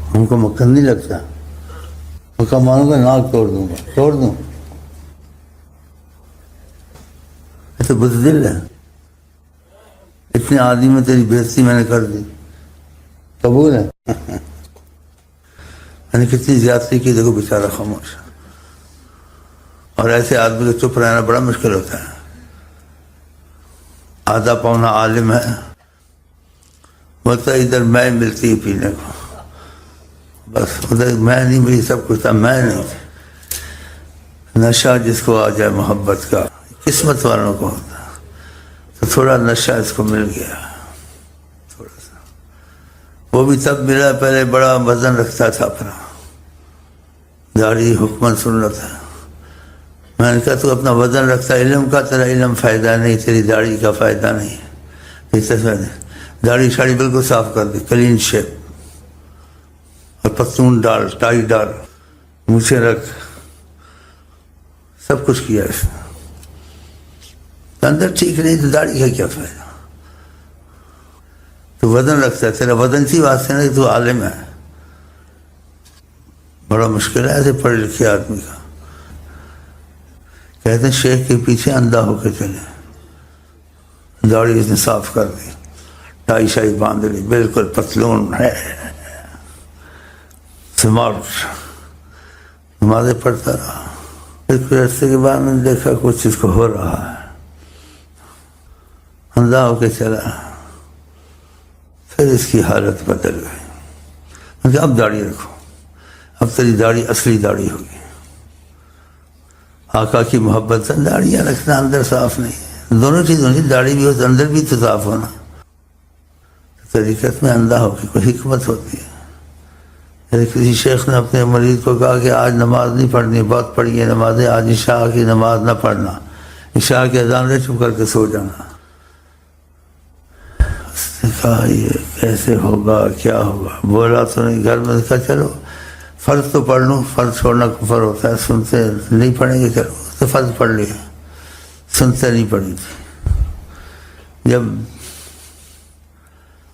ان کو مکھن نہیں لگتا، ان کا مانوں گا ناک توڑ دوں گا، توڑ دوں، یہ تو بزدل ہے، اتنے آدمی میں تیری بےعزتی میں نے کر دی، قبول ہے؟ میں نے کتنی زیادتی کی، دیکھو بیچارہ خاموش. اور ایسے آدمی کو چپ رہنا بڑا مشکل ہوتا ہے. آدھا پونا عالم ہے، بولتا ادھر میں ملتی ہے پینے کو، بس ادھر میں نہیں ملی، سب کچھ تھا میں نہیں. نشہ جس کو آ جائے محبت کا، قسمت والوں کو ہوتا، تو تھوڑا نشہ اس کو مل گیا، تھوڑا سا. وہ بھی تب ملا، پہلے بڑا وزن رکھتا تھا اپنا، داڑھی حکمت سنت ہے. میں نے کہا تو اپنا وزن رکھتا علم کا، تیرا علم فائدہ نہیں، تیری داڑھی کا فائدہ نہیں. داڑھی شاڑھی بالکل صاف کر دی، کلین شیپ، اور پتلون ڈال، ٹائی ڈال، مونچھیں رکھ، سب کچھ کیا اس نے. اندر ٹھیک نہیں تو داڑھی کا کیا فائدہ؟ تو وزن رکھتا ہے، تیرا وزن سی واسطے نہیں، تو عالم ہے. بڑا مشکل ہے ایسے پڑھے لکھے آدمی کا. کہتے ہیں شیخ کے پیچھے اندھا ہو کے چلے، داڑھی اس نے صاف کر دی، ٹائی شائی باندھ لی، بالکل پتلون ہے، سمارٹ، نمازیں پڑھتا رہا. پھر کچھ عرصے کے بعد میں نے دیکھا کچھ اس کو ہو رہا ہے، اندھا ہو کے چلا. پھر اس کی حالت بدل گئی. میں کہا اب داڑھی رکھو، اب تیری داڑھی اصلی داڑھی ہوگی. آقا کی محبت سے داڑیاں رکھنا اندر صاف نہیں، دونوں چیزوں کی، داڑھی بھی ہو تو اندر بھی تو صاف ہونا. طریقت میں اندھا ہو کے کوئی حکمت ہوتی ہے. کسی شیخ نے اپنے مریض کو کہا کہ آج نماز نہیں پڑھنی، بہت پڑھی ہے نمازیں، آج عشاء کی نماز نہ پڑھنا، عشاء کے اذان سے چپ کر کے سو جانا. اس نے کہا یہ کیسے ہوگا، کیا ہوگا؟ بولا تو نہیں گھر میں. کہا چلو فرض تو پڑھ لوں، فرض چھوڑنا کفر ہوتا ہے، سنتے نہیں پڑھیں گے، چلو تو فرض پڑھ لیے، سنتے نہیں پڑھی تھی. جب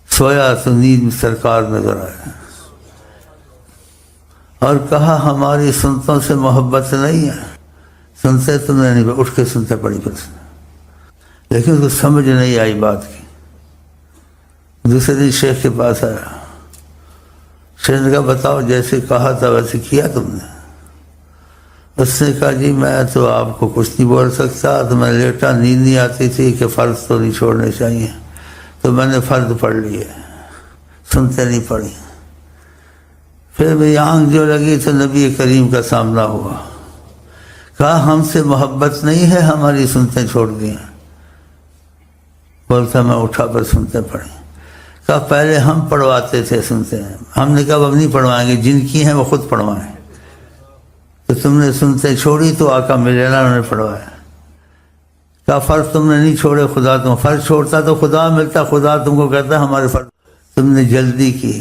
سویا تو نیند میں سرکار نظر آئے اور کہا ہماری سنتوں سے محبت نہیں ہے، سنتے تم نے نہیں، اٹھ کے سنتے پڑھی بس. لیکن اس کو سمجھ نہیں آئی بات کی. دوسرے دن شیخ کے پاس آیا. شیخ نے کہا بتاؤ جیسے کہا تھا ویسے کیا تم نے؟ اس نے کہا جی میں تو آپ کو کچھ نہیں بول سکتا، تو میں لیٹا، نیند نہیں آتی تھی کہ فرض تو نہیں چھوڑنے چاہیے، تو میں نے فرض پڑھ لیے، سنتے نہیں پڑھی. پھر میری آنکھ جو لگی تو نبی کریم کا سامنا ہوا. کہا ہم سے محبت نہیں ہے، ہماری سنتے چھوڑ دی. بولتا میں اٹھا پر سنتے پڑھی. کہا پہلے ہم پڑھواتے تھے سنتے ہیں، ہم نے کہا اب نہیں پڑھوائیں گے، جن کی ہیں وہ خود پڑھوائیں. تو تم نے سنتے چھوڑی تو آقا ملے نا، انہوں نے پڑھوایا. کہا فرض تم نے نہیں چھوڑے، خدا تم فرض چھوڑتا تو خدا ملتا، خدا تم کو کہتا ہمارے فرض تم نے جلدی کی.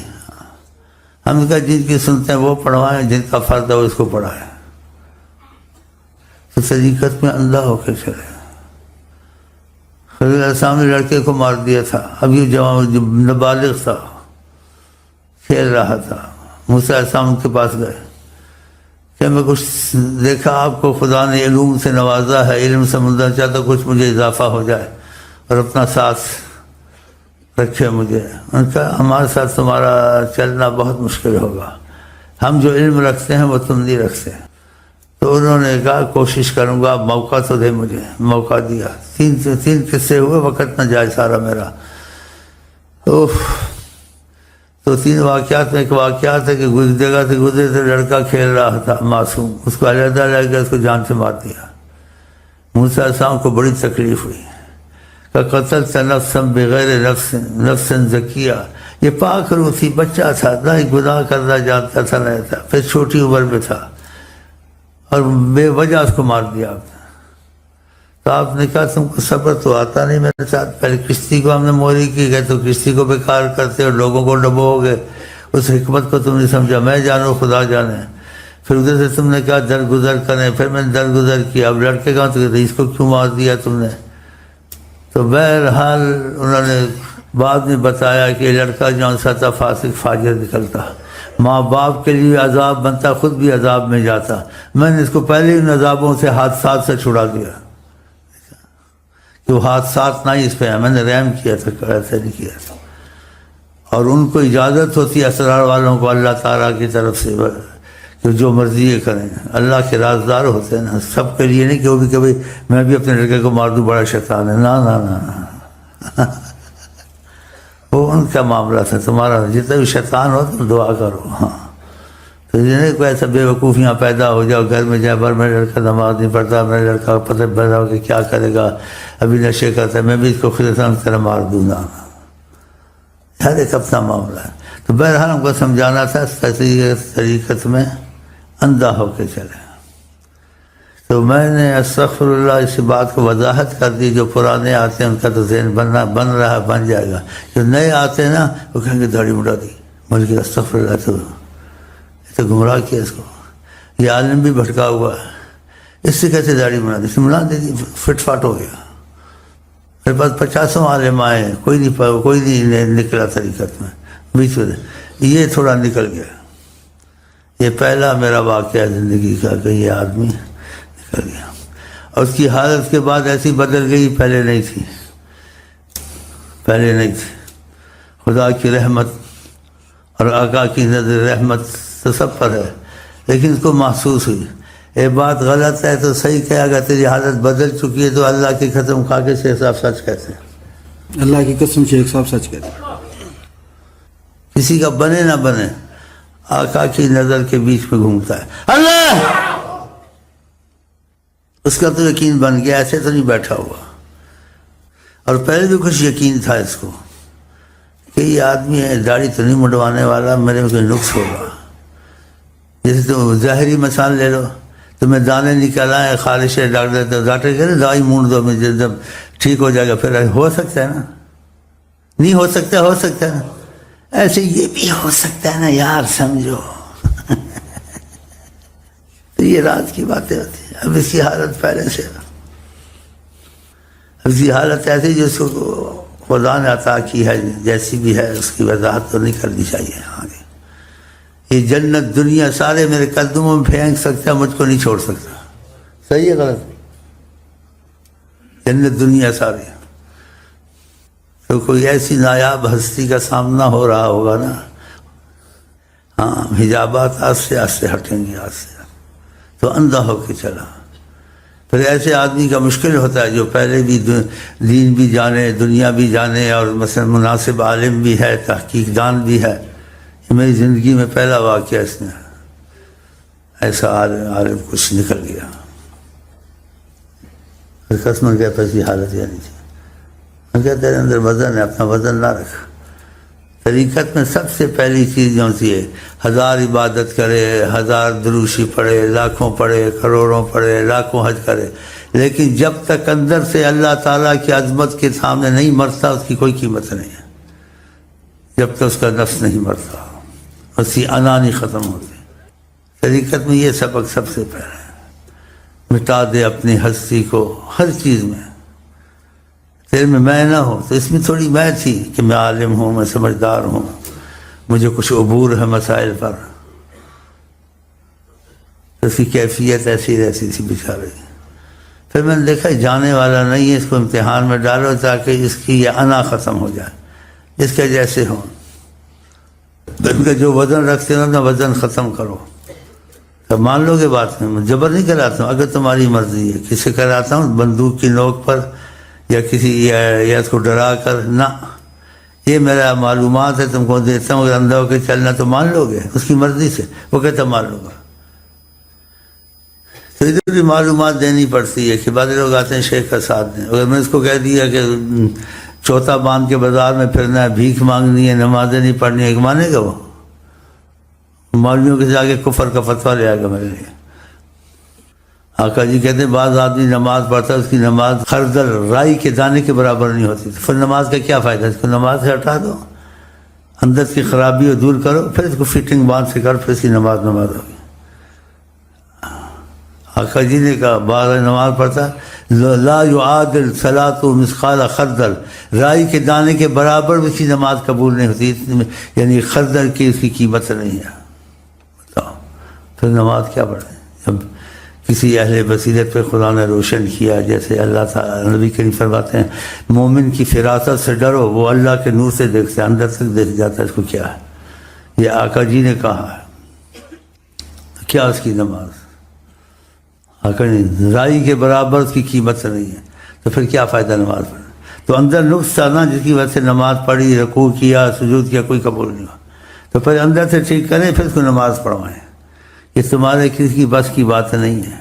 ہم نے کہا جن کی سنتے ہیں وہ پڑھوائیں، جن کا فرض ہے وہ اس کو پڑھائیں. تو طریقت میں اندھا ہو کے چلے. خضر علیہ السلام نے لڑکے کو مار دیا تھا، اب یہ جوان نابالغ تھا، کھیل رہا تھا. موسیٰ علیہ السلام کے پاس گئے کہ میں کچھ دیکھا آپ کو خدا نے علوم سے نوازا ہے، علم سمجھنا چاہتا کچھ مجھے اضافہ ہو جائے اور اپنا ساتھ رکھے مجھے. میں نے کہا ہمارے ساتھ تمہارا چلنا بہت مشکل ہوگا، ہم جو علم رکھتے ہیں وہ تم نہیں رکھتے. تو انہوں نے کہا کوشش کروں گا، موقع تو دے مجھے. موقع دیا. تین قصے ہوئے، وقت نہ جائے سارا میرا. تو 3 واقعات میں ایک واقعات ہے کہ جگہ سے گزرے تھے، لڑکا کھیل رہا تھا معصوم، اس کو علیحدہ لے کے اس کو جان سے مار دیا. موسیٰ علیہ السلام کو بڑی تکلیف ہوئی کہ قتلت نفسا بغیر نفس زکیہ. یہ پاک روح تھی، بچہ تھا، نہ ہی گناہ کرنا جانتا تھا نہ تھا، پھر چھوٹی عمر میں تھا اور بے وجہ اس کو مار دیا آپ نے. تو آپ نے کہا تم کو صبر تو آتا نہیں میرے ساتھ. پہلے کشتی کو ہم نے موری کی گئے تو کشتی کو بیکار کرتے اور لوگوں کو ڈبو گے، اس حکمت کو تم نے سمجھا. میں جانو خدا جانے. پھر ادھر سے تم نے کہا درگزر کریں، پھر میں نے درگزر کیا. اب لڑکے کہاں تو کہتے اس کو کیوں مار دیا تم نے؟ تو بہرحال انہوں نے بعد میں بتایا کہ لڑکا جو سا تھا فاسق فاجر نکلتا، ماں باپ کے لیے عذاب بنتا، خود بھی عذاب میں جاتا۔ میں نے اس کو پہلے ان عذابوں سے حادثات سے چھڑا دیا کہ وہ حادثات نہ ہی اس پہ ہیں، میں نے رحم کیا تھا، ایسا نہیں کیا تھا۔ اور ان کو اجازت ہوتی ہے اسرار والوں کو اللہ تعالیٰ کی طرف سے کہ جو مرضی یہ کریں، اللہ کے رازدار ہوتے ہیں نا، سب کے لیے نہیں کہ وہ بھی کبھی میں بھی اپنے لڑکے کو مار دوں، بڑا شیطان ہے، نہ نہ نہ وہ ان کا معاملہ تھا، تمہارا جتنا بھی شیطان ہو تم دعا کرو۔ ہاں تو یہ نہیں کوئی ایسا بے وقوفیاں پیدا ہو جاؤ گھر میں، جائے پر میرا لڑکا نماز نہیں پڑھتا، میرا لڑکا پتہ پیدا ہو کہ کیا کرے گا، ابھی نشے کرتا ہے، میں بھی اس کو خود طرح مار دوں گا۔ ہر ایک اپنا معاملہ ہے۔ تو بہرحال ہم کو سمجھانا تھا طریقت میں اندھا ہو کے چلے۔ تو میں نے استغفر اللہ اس بات کو وضاحت کر دی، جو پرانے آتے ہیں ان کا تو ذہن بن رہا بن جائے گا، جو نئے آتے ہیں نا وہ کہیں گے داڑھی مڑا دی، بلکہ استغفر اللہ تو گمراہ کیا اس کو، یہ عالم بھی بھٹکا ہوا ہے، اس سے کیسے داڑھی بنا دی، ملا دے دی، فٹ فاٹ ہو گیا۔ میرے پاس 50 عالم آئے، کوئی نہیں نکلا طریقت میں، بیچ میں یہ تھوڑا نکل گیا۔ یہ پہلا میرا واقعہ ہے زندگی کا کہ یہ آدمی نکل گیا، اور اس کی حالت کے بعد ایسی بدل گئی، پہلے نہیں تھی۔ خدا کی رحمت اور آقا کی نظر رحمت تو سب پر ہے، لیکن اس کو محسوس ہوئی یہ بات غلط ہے تو صحیح کہ اگر تیری حالت بدل چکی ہے تو اللہ کی قسم کھا کے شیخ صاحب سچ کہتے ہیں، اللہ کی قسم شیخ صاحب سچ کہتے ہیں۔ کسی کا بنے نہ بنے، آقا کی نظر کے بیچ میں گھومتا ہے اللہ، اس کا تو یقین بن گیا، ایسے تو نہیں بیٹھا ہوا۔ اور پہلے بھی کچھ یقین تھا اس کو کہ یہ آدمی ہے، داڑھی تو نہیں مڈوانے والا، میرے میں کوئی نقص ہوگا۔ جیسے تم ظاہری مثال لے لو، تمہیں دانے نکل آئے، خارش ہے، ڈاکٹر کہہ رہے دوائی مونڈ دو، میں جب ٹھیک ہو جائے گا، پھر ہو سکتا ہے نا، نہیں ہو سکتا ہے نا، ایسے یہ بھی ہو سکتا ہے نا یار، سمجھو۔ تو یہ راز کی باتیں ہوتی ہیں۔ اب اس کی حالت پہلے سے، اس کی حالت ایسی جس کو خدا نے عطا کی ہے، جیسی بھی ہے، اس کی وضاحت تو نہیں کرنی چاہیے آگے۔ یہ جنت دنیا سارے میرے قدموں میں پھینک سکتا ہے، مجھ کو نہیں چھوڑ سکتا۔ صحیح ہے غلط؟ جنت دنیا سارے، تو کوئی ایسی نایاب ہستی کا سامنا ہو رہا ہوگا نا، ہاں حجابات آستے آستے ہٹیں گے، آستے تو اندھا ہو کے چلا۔ پھر ایسے آدمی کا مشکل ہوتا ہے جو پہلے بھی دین بھی جانے، دنیا بھی جانے، اور مثلا مناسب عالم بھی ہے، تحقیق دان بھی ہے۔ میری زندگی میں پہلا واقعہ اس نے ایسا عالم کچھ نکل گیا، قسم کہتا اس کی حالت یعنی تھی، میں کہتا تیرے اندر وزن ہے، اپنا وزن نہ رکھ۔ طریقت میں سب سے پہلی چیز جو ہوتی ہے، 1000 عبادت کرے، 1000 دروشی پڑھے، لاکھوں پڑھے، کروڑوں پڑھے، لاکھوں حج کرے، لیکن جب تک اندر سے اللہ تعالیٰ کی عظمت کے سامنے نہیں مرتا، اس کی کوئی قیمت نہیں ہے۔ جب تک اس کا نفس نہیں مرتا، اس کی انا نہیں ختم ہوتی۔ طریقت میں یہ سبق سب سے پہلے ہے، مٹا دے اپنی ہستی کو ہر چیز میں۔ تیرے میں میں نہ ہو، تو اس میں تھوڑی میں تھی کہ میں عالم ہوں، میں سمجھدار ہوں، مجھے کچھ عبور ہے مسائل پر، تو اس کی کیفیت ایسی رہتی تھی بیچارے۔ پھر میں نے دیکھا جانے والا نہیں ہے، اس کو امتحان میں ڈالو تاکہ اس کی یہ انا ختم ہو جائے، اس کے جیسے ہوں۔ ان کا جو وزن رکھتے ہو نا، وزن ختم کرو۔ تب مان لو گے بات میں، جبر نہیں کراتا ہوں، اگر تمہاری مرضی ہے۔ کسے کراتا ہوں بندوق کی نوک پر یا کسی یا اس کو ڈرا کر، نہ، یہ میرا معلومات ہے، تم کو دیتا ہوں، اگر اندھا ہو کے چلنا تو مان لو گے، اس کی مرضی سے، وہ کہتا مان لو گا۔ تو ادھر بھی معلومات دینی پڑتی ہے کہ بعض لوگ آتے ہیں شیخ کا ساتھ دیں، اگر میں اس کو کہہ دیا کہ چوتھا باندھ کے بازار میں پھرنا ہے، بھیک مانگنی ہے، نمازیں نہیں پڑھنی ہے، مانے گا وہ؟ مولویوں کے سے آگے کفر کا فتویٰ لے آئے گا میرے لیے۔ آقا جی کہتے ہیں بعض آدمی نماز پڑھتا ہے، اس کی نماز خردل رائی کے دانے کے برابر نہیں ہوتی، تو پھر نماز کا کیا فائدہ؟ اس کو نماز سے ہٹا دو، اندر کی خرابی کو دور کرو، پھر اس کو فٹنگ باندھ سے کر، پھر اس کی نماز ہوگی۔ آقا جی نے کہا بعض نماز پڑھتا لا يعادل صلاۃ مثقال خردل، رائی کے دانے کے برابر بھی اس کی نماز قبول نہیں ہوتی، یعنی خردل کی اس کی قیمت نہیں ہے۔ بتاؤ پھر نماز کیا پڑھیں؟ جب کسی اہل بصیرت پہ خدا نے روشن کیا، جیسے اللہ تعالیٰ نبی کریم فرماتے ہیں مومن کی فراست سے ڈرو، وہ اللہ کے نور سے دیکھتے ہیں، اندر تک دیکھ جاتا ہے اس کو کیا ہے، یہ آقا جی نے کہا ہے۔ کیا اس کی نماز؟ آقا نہیں، رائی کے برابر اس کی قیمت نہیں ہے، تو پھر کیا فائدہ نماز پڑھنا؟ تو اندر نقص تھا نا، جس کی وجہ سے نماز پڑھی، رکوع کیا، سجود کیا، کوئی قبول نہیں ہوا، تو پھر اندر سے ٹھیک کریں، پھر اس کو نماز پڑھوائیں۔ یہ تمہارے کسی کی بس کی بات نہیں ہے،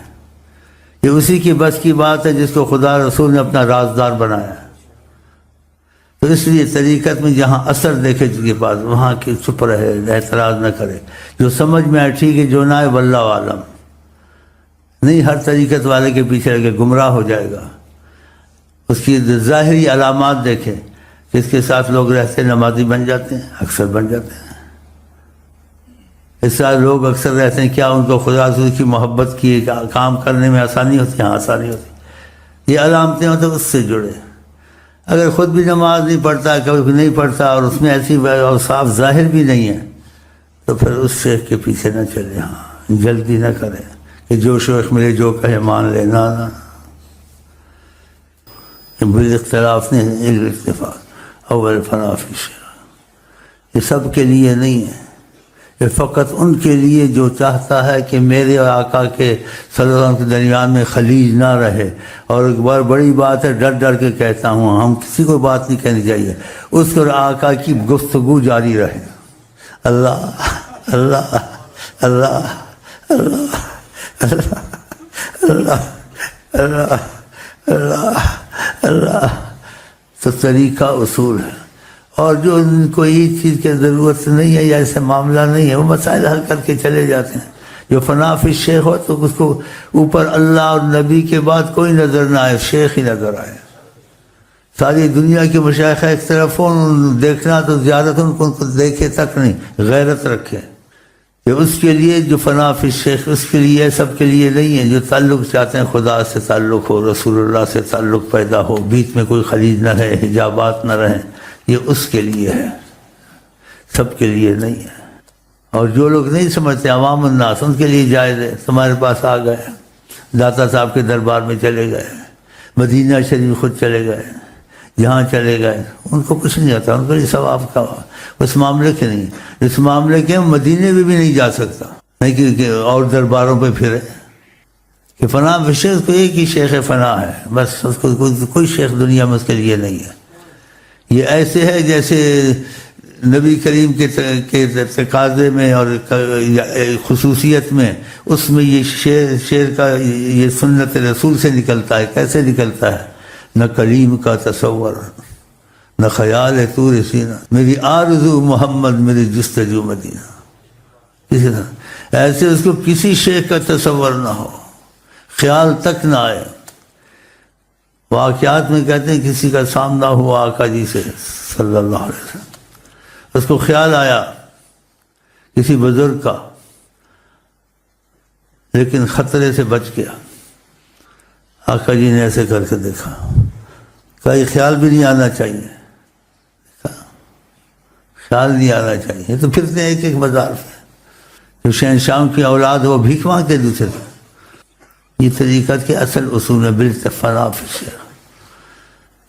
یہ اسی کی بس کی بات ہے جس کو خدا رسول نے اپنا رازدار بنایا ہے۔ تو اس لیے طریقت میں جہاں اثر دیکھے جس کے پاس، وہاں کی چپ رہے، اعتراض نہ کرے، جو سمجھ میں آئے ٹھیک ہے، جو نہ آئے واللہ عالم۔ نہیں ہر طریقت والے کے پیچھے لگے، گمراہ ہو جائے گا۔ اس کی ظاہری علامات دیکھیں کہ اس کے ساتھ لوگ رہتے نمازی بن جاتے ہیں، اکثر بن جاتے ہیں۔ اس طرح لوگ اکثر رہتے ہیں، کیا ان کو خدا رسول کی محبت کی کام کرنے میں آسانی ہوتی ہے؟ ہاں آسانی ہوتی۔ یہ علامتیں ہوں تو اس سے جڑے۔ اگر خود بھی نماز نہیں پڑھتا، کبھی نہیں پڑھتا، اور اس میں ایسی اوصاف ظاہر بھی نہیں ہے، تو پھر اس شیخ کے پیچھے نہ چلے، ہاں جلدی نہ کرے کہ جو شیخ ملے جو کہے مان لینا، نہ بالاختلاف نہیں، اتفاق اول فنا فی شیخ۔ یہ سب کے لیے نہیں ہے، یہ فقط ان کے لیے جو چاہتا ہے کہ میرے اور آقا کے صلی اللہ علیہ وسلم کے درمیان میں خلیج نہ رہے۔ اور ایک بار بڑی بات ہے، ڈر ڈر کے کہتا ہوں، ہم کسی کو بات نہیں کہنی چاہیے، اس کو آقا کی گفتگو جاری رہے۔ اللہ اللہ اللہ اللہ اللہ اللہ اللہ اللہ اللہ، تو طریقہ اصول ہے۔ اور جو ان کو یہ چیز کی ضرورت نہیں ہے یا ایسا معاملہ نہیں ہے، وہ مسائل حل کر کے چلے جاتے ہیں۔ جو فنا فی شیخ ہو تو اس کو اوپر اللہ اور نبی کے بعد کوئی نظر نہ آئے، شیخ ہی نظر آئے۔ ساری دنیا کے مشائخ ایک طرف ہوں، دیکھنا تو زیادت ان کو دیکھے تک نہیں، غیرت رکھے کہ اس کے لیے جو فنا فی شیخ، اس کے لیے سب کے لیے نہیں ہے۔ جو تعلق چاہتے ہیں خدا سے تعلق ہو، رسول اللہ سے تعلق پیدا ہو، بیچ میں کوئی خلیج نہ رہے، حجابات نہ رہیں، یہ اس کے لیے ہے، سب کے لیے نہیں ہے۔ اور جو لوگ نہیں سمجھتے عوام الناس، ان کے لیے جائز ہے۔ تمہارے پاس آ گئے، داتا صاحب کے دربار میں چلے گئے، مدینہ شریف خود چلے گئے، جہاں چلے گئے، ان کو کچھ نہیں آتا، ان کو یہ ثواب کا اس معاملے کے نہیں، اس معاملے کے مدینے میں بھی نہیں جا سکتا، نہیں کہ اور درباروں پہ پھرے کہ فنا شیخ کو ایک ہی شیخ فنا ہے، بس اس کو کوئی شیخ دنیا میں اس کے لیے نہیں ہے۔ یہ ایسے ہے جیسے نبی کریم کے تقاضے میں اور خصوصیت میں، اس میں یہ شعر کا یہ سنت رسول سے نکلتا ہے۔ کیسے نکلتا ہے؟ نہ کلیم کا تصور، نہ خیال ہے طور سینہ، میری آرزو محمد، میری جستجو مدینہ۔ کسی طرح ایسے اس کو کسی شیخ کا تصور نہ ہو، خیال تک نہ آئے۔ واقعات میں کہتے ہیں کسی کا سامنا ہوا آقا جی سے صلی اللہ علیہ وسلم، اس کو خیال آیا کسی بزرگ کا، لیکن خطرے سے بچ گیا۔ آقا جی نے ایسے کر کے دیکھا، کہا یہ خیال بھی نہیں آنا چاہیے، خیال نہیں آنا چاہیے، تو پھرتے ہیں ایک ایک بازار پہ، جو شہنشاہ کی اولاد وہ بھیک مانگتے دوسرے سے۔ یہ طریقت کے اصل اصول ہے، بالفنا فی شیخ۔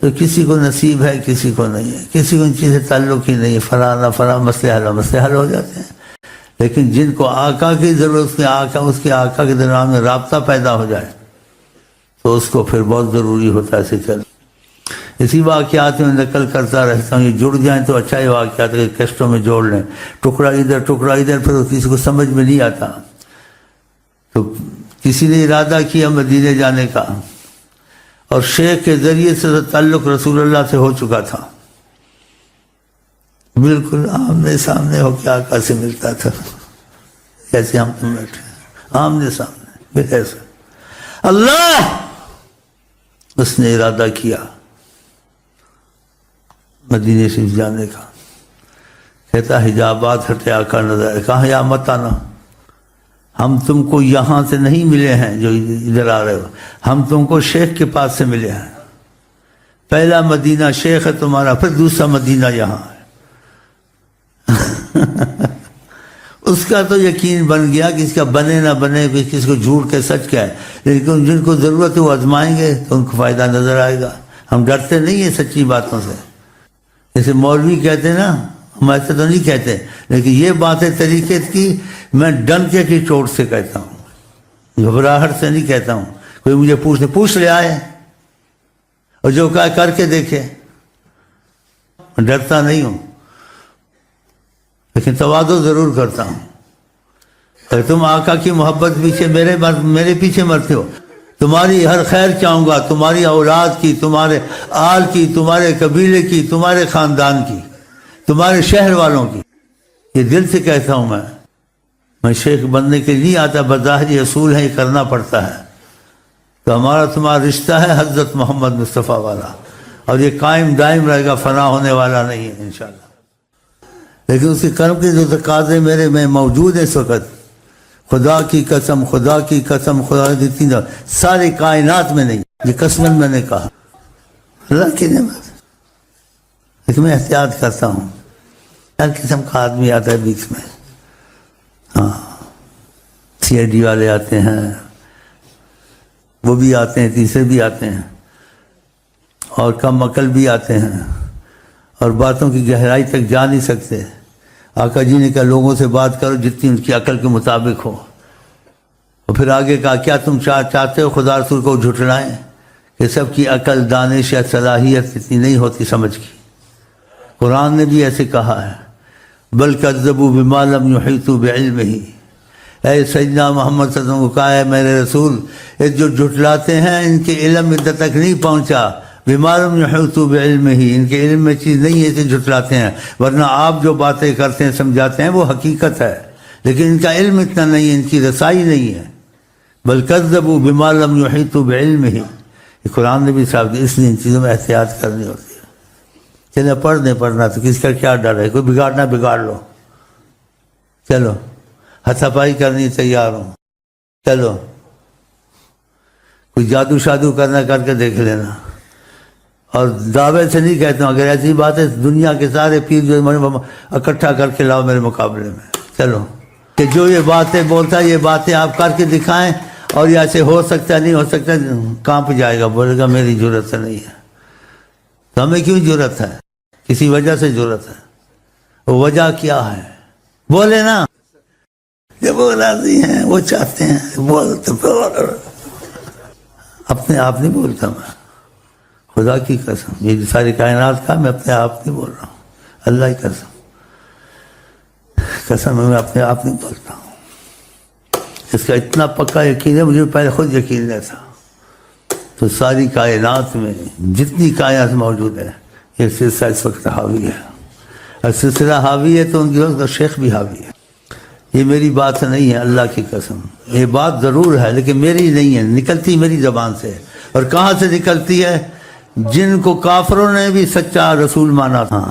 تو کسی کو نصیب ہے، کسی کو نہیں ہے، کسی کو ان چیز سے تعلق ہی نہیں ہے، فلانا فلاں مسئلے حل ہو جاتے ہیں۔ لیکن جن کو آقا کی ضرورت ہے، اس کے آقا کے درمیان میں رابطہ پیدا ہو جائے تو اس کو پھر بہت ضروری ہوتا ہے اسے چل۔ اسی واقعات میں نقل کرتا رہتا ہوں، یہ جڑ جائیں تو اچھا ہی واقعات کے کیسٹوں میں جوڑ لیں، ٹکڑا ادھر، پھر کسی کو سمجھ میں نہیں آتا۔ تو کسی نے ارادہ کیا مدینے جانے کا، اور شیخ کے ذریعے سے تعلق رسول اللہ سے ہو چکا تھا، بالکل آمنے سامنے ہو کے آقا سے ملتا تھا، جیسے ہم تم بیٹھے آمنے سامنے ایسے۔ اللہ اس نے ارادہ کیا مدینے سے جانے کا، کہتا حجابات ہٹے، آقا نظر آئے، کہا یا مت آنا، ہم تم کو یہاں سے نہیں ملے ہیں جو ادھر آ رہے ہو، ہم تم کو شیخ کے پاس سے ملے ہیں. پہلا مدینہ شیخ ہے تمہارا، پھر دوسرا مدینہ یہاں ہے. اس کا تو یقین بن گیا کہ اس کا بنے نہ بنے، کس کو جھوٹ کے سچ کا ہے، لیکن جن کو ضرورت ہے وہ آزمائیں گے تو ان کو فائدہ نظر آئے گا. ہم ڈرتے نہیں ہیں سچی باتوں سے. جیسے مولوی کہتے ہیں نا، ہم ایسے تو نہیں کہتے، لیکن یہ باتیں طریقے کی میں ڈنکے کی چوٹ سے کہتا ہوں، گھبراہٹ سے نہیں کہتا ہوں. کوئی مجھے پوچھ لے آئے اور جو کہا کر کے دیکھے. میں ڈرتا نہیں ہوں، لیکن تواضع ضرور کرتا ہوں. اگر تم آقا کی محبت پیچھے میرے پیچھے مرتے ہو، تمہاری ہر خیر چاہوں گا، تمہاری اولاد کی، تمہارے آل کی، تمہارے قبیلے کی، تمہارے خاندان کی، تمہارے شہر والوں کی. یہ دل سے کہتا ہوں. میں شیخ بننے کے لیے آتا، بظاہر یہ اصول ہے، یہ کرنا پڑتا ہے. تو ہمارا تمہارا رشتہ ہے حضرت محمد مصطفیٰ والا، اور یہ قائم دائم رہے گا، فنا ہونے والا نہیں ہے انشاءاللہ. لیکن اس کے کرم کے جو تقاضے میرے میں موجود ہیں اس وقت، خدا کی قسم، خدا کی قسم، خدا کی تین ساری کائنات میں نہیں، یہ قسمن میں نے کہا، اللہ کی نعمت. لیکن میں احتیاط کرتا ہوں، ہر قسم کا آدمی آتا ہے بیچ میں. ہاں، سی آئی ڈی والے آتے ہیں، وہ بھی آتے ہیں، تیسرے بھی آتے ہیں، اور کم عقل بھی آتے ہیں، اور باتوں کی گہرائی تک جا نہیں سکتے. آقا جی نے کہا لوگوں سے بات کرو جتنی ان کی عقل کے مطابق ہو. اور پھر آگے کہا کیا تم چاہتے ہو خدا رسول کو جھٹلائیں کہ سب کی عقل، دانش یا صلاحیت اتنی نہیں ہوتی سمجھ کی. قرآن نے بھی ایسے کہا ہے، بل کذبوا بما لم یحیطوا بعلمہ. اے سیدنا محمد صلی اللہ علیہ وسلم کو کہا ہے میرے رسول، یہ جو جھٹلاتے ہیں ان کے علم ادھر تک نہیں پہنچا. بما لم یحیطوا بعلمہ، ان کے علم میں چیز نہیں ہے اسے جھٹلاتے ہیں. ورنہ آپ جو باتیں کرتے ہیں سمجھاتے ہیں وہ حقیقت ہے، لیکن ان کا علم اتنا نہیں ہے، ان کی رسائی نہیں ہے. بل کذبوا بما لم یحیطوا بعلمہ. یہ قرآن نے بھی صاحب اس لیے ان چیزوں میں احتیاط کرنی ہوتی ہے. چلے پڑھنا تو کس کا کیا ڈر ہے، کوئی بگاڑنا بگاڑ لو، چلو ہتھا پائی کرنی تیار ہوں، چلو کوئی جادو شادو کرنا کر کے دیکھ لینا. اور دعوے سے نہیں کہتا ہوں، اگر ایسی بات ہے دنیا کے سارے پیر جو اکٹھا کر کے لاؤ میرے مقابلے میں، چلو کہ جو یہ باتیں بولتا ہے یہ باتیں آپ کر کے دکھائیں، اور یہ ایسے ہو سکتا نہیں ہو سکتا، کہاں پہ جائے گا، بولے گا میری ضرورت نہیں ہے. تو ہمیں کیوں ضرورت ہے؟ کسی وجہ سے ضرورت ہے. وہ وجہ کیا ہے بولے نا. جب وہ راضی ہیں، وہ چاہتے ہیں، بولتے اپنے آپ نہیں بولتا. میں خدا کی قسم، یہ ساری کائنات کا میں اپنے آپ نہیں بول رہا ہوں، اللہ کی قسم میں اپنے آپ نہیں بولتا ہوں. اس کا اتنا پکا یقین ہے، مجھے پہلے خود یقین نہیں تھا. تو ساری کائنات میں جتنی کائنات موجود ہے یہ سلسلہ اس وقت حاوی ہے. اور سلسلہ حاوی ہے تو ان کی وقت شیخ بھی حاوی ہے. یہ میری بات نہیں ہے، اللہ کی قسم یہ بات ضرور ہے، لیکن میری نہیں ہے، نکلتی میری زبان سے. اور کہاں سے نکلتی ہے؟ جن کو کافروں نے بھی سچا رسول مانا تھا،